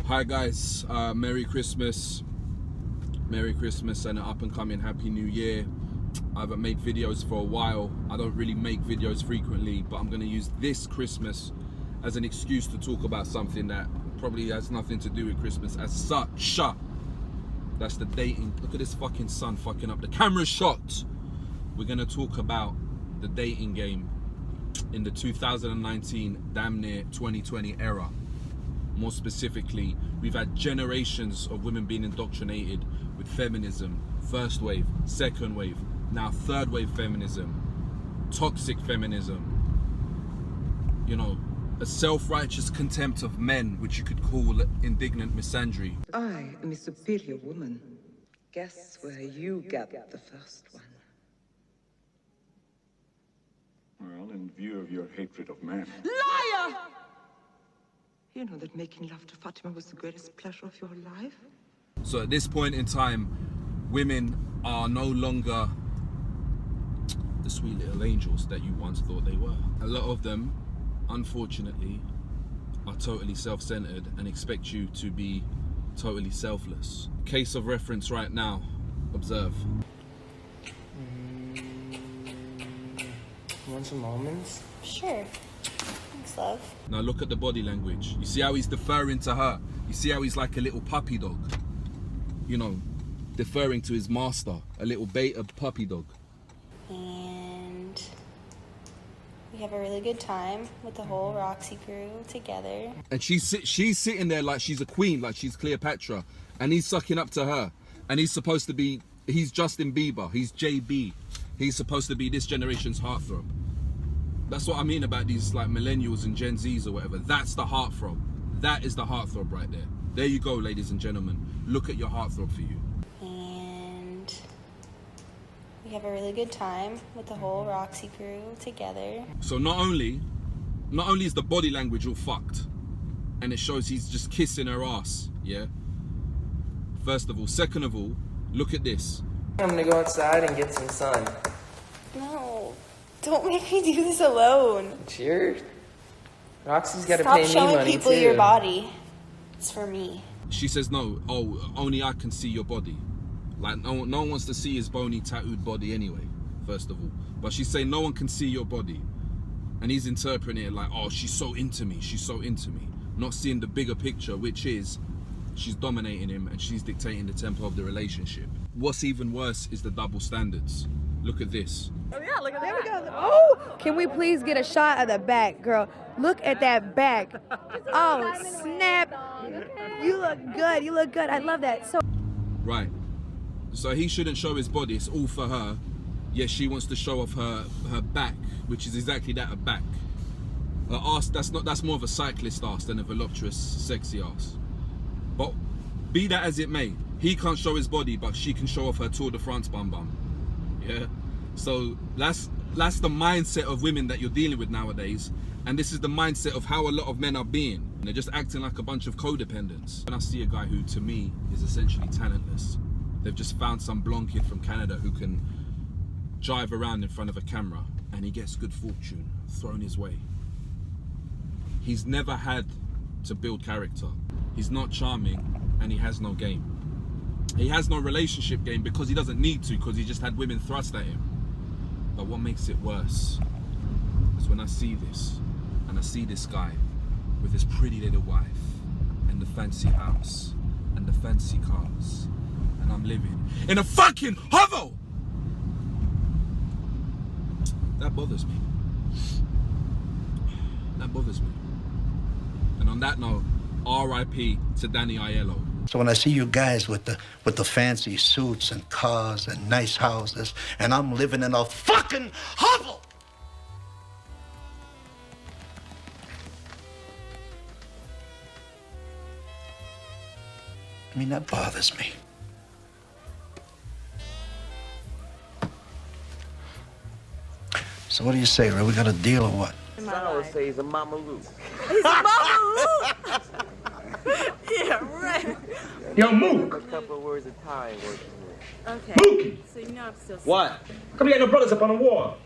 Hi guys, Merry Christmas and an up and coming Happy New Year. I haven't made videos for a while. I don't really make videos frequently, but I'm gonna use this Christmas as an excuse to talk about something that probably has nothing to do with Christmas as such. That's the dating. Look at this fucking sun fucking up the camera shot. We're gonna talk about the dating game in the 2019, damn near 2020 era. More specifically, we've had generations of women being indoctrinated with feminism, first wave, second wave, now third wave feminism, toxic feminism, you know, a self-righteous contempt of men, which you could call indignant misandry. I am a superior woman. Guess where you gathered the first one? Well, in view of your hatred of man. Liar! You know that making love to Fatima was the greatest pleasure of your life? So at this point in time, women are no longer the sweet little angels that you once thought they were. A lot of them, unfortunately, are totally self-centered and expect you to be totally selfless. Case of reference right now, observe. Want some almonds? Sure. Thanks, love. Now look at the body language. You see how he's deferring to her? You see how he's like a little puppy dog? You know, deferring to his master, a little beta puppy dog. And we have a really good time with the whole Roxy crew together. And she's sitting there like she's a queen, like she's Cleopatra, and he's sucking up to her. And he's supposed to be, he's Justin Bieber, he's JB. He's supposed to be this generation's heartthrob. That's what I mean about these like millennials and Gen Zs or whatever. That's the heartthrob. That is the heartthrob right there. There you go, ladies and gentlemen. Look at your heartthrob for you. And we have a really good time with the whole Roxy crew together. So not only is the body language all fucked, and it shows he's just kissing her ass, yeah? First of all. Second of all, look at this. I'm gonna go outside and get some sun. No, don't make me do this alone. It's yours. Roxy's gotta Stop pay me showing money people too. your body. It's for me. She says no, oh, only I can see your body. Like no one wants to see his bony tattooed body anyway, first of all. But she's saying no one can see your body. And he's interpreting it like, oh, she's so into me, not seeing the bigger picture, which is she's dominating him and she's dictating the tempo of the relationship. What's even worse is the double standards. Look at this. Oh yeah, look at that. There we go. Oh, can we please get a shot of the back, girl? Look at that back. Oh, snap. You look good. You look good. I love that. So Right. So he shouldn't show his body. It's all for her. Yes, she wants to show off her back, which is exactly that, a back. Her ass, that's more of a cyclist ass than a voluptuous, sexy ass. But be that as it may, he can't show his body, but she can show off her Tour de France bum bum. Yeah. So that's the mindset of women that you're dealing with nowadays, and this is the mindset of how a lot of men are being. They're just acting like a bunch of codependents. When I see a guy who, to me, is essentially talentless, they've just found some blonde kid from Canada who can jive around in front of a camera, and he gets good fortune thrown his way. He's never had to build character. He's not charming, and he has no game. He has no relationship game because he doesn't need to, because he just had women thrust at him. But what makes it worse is when I see this, and I see this guy with his pretty little wife, and the fancy house, and the fancy cars, and I'm living in a fucking hovel! That bothers me. That bothers me. And on that note, R.I.P. to Danny Aiello. So when I see you guys with the fancy suits and cars and nice houses, and I'm living in a fucking hovel, I mean, that bothers me. So what do you say, Ray? We got a deal or what? I would say he's a Mama Luke. he's a mama. Yeah, right. Yo, Mook! A couple of words of Thai working here. Okay. Mookie! So you know I'm still. What? How come you got no brothers up on the wall?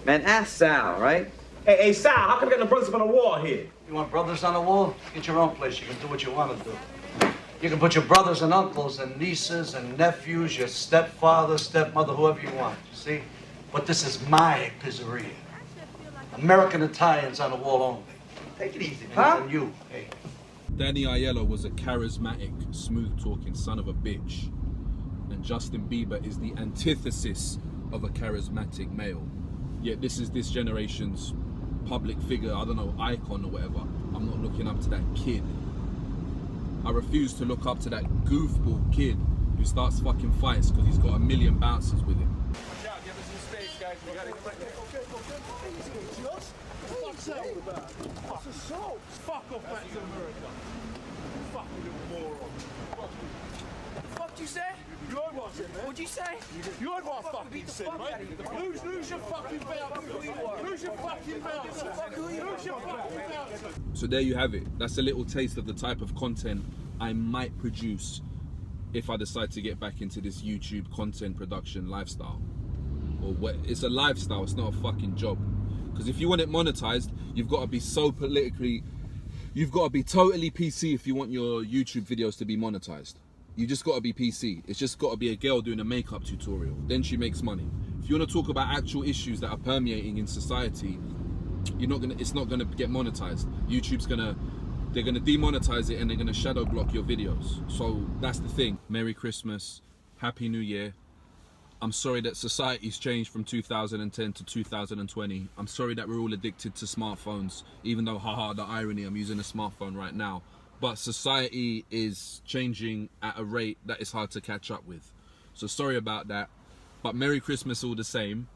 Man, ask Sal, right? Hey, Sal, how come we got no brothers up on the wall here? You want brothers on the wall? Get your own place. You can do what you want to do. You can put your brothers and uncles and nieces and nephews, your stepfather, stepmother, whoever you want, you see? But this is my pizzeria. American Italians on the wall only. Take it easy, man. And you, hey. Danny Aiello was a charismatic, smooth-talking son of a bitch. And Justin Bieber is the antithesis of a charismatic male. Yet this is this generation's public figure, I don't know, icon or whatever. I'm not looking up to that kid. I refuse to look up to that goofball kid who starts fucking fights because he's got 1 million bouncers with him. Watch out, give us some space, guys. We gotta get right there. What's assault? Fuck off back to America. Fucking little moron. What you say? You heard what I said, man. What'd you say? You heard what I fucking said, mate. Lose your fucking belt. Lose your fucking belt. Lose your fucking belt. So there you have it. That's a little taste of the type of content I might produce if I decide to get back into this YouTube content production lifestyle. Or what? It's a lifestyle, it's not a fucking job. Because if you want it monetized, you've got to be so politically, you've got to be totally PC if you want your YouTube videos to be monetized. You just got to be PC. It's just got to be a girl doing a makeup tutorial. Then she makes money. If you want to talk about actual issues that are permeating in society, it's not gonna get monetized. They're gonna demonetize it and they're gonna shadow block your videos. So that's the thing. Merry Christmas, Happy New Year. I'm sorry that society's changed from 2010 to 2020. I'm sorry that we're all addicted to smartphones, even though, haha, the irony, I'm using a smartphone right now. But society is changing at a rate that is hard to catch up with. So sorry about that. But Merry Christmas all the same.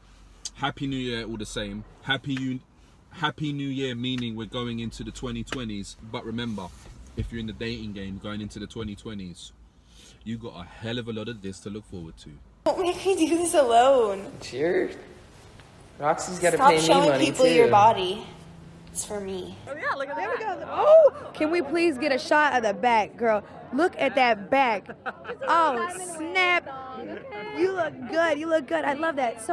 Happy New Year all the same. Happy New Year meaning we're going into the 2020s. But remember, if you're in the dating game going into the 2020s, you got a hell of a lot of this to look forward to. Don't make me do this alone. Cheers. Roxy's got to Stop pay me showing money people too. your body. It's for me. There we go. Oh, can we please get a shot of the back, girl? Look at that back. Oh, snap. You look good. You look good. I love that. So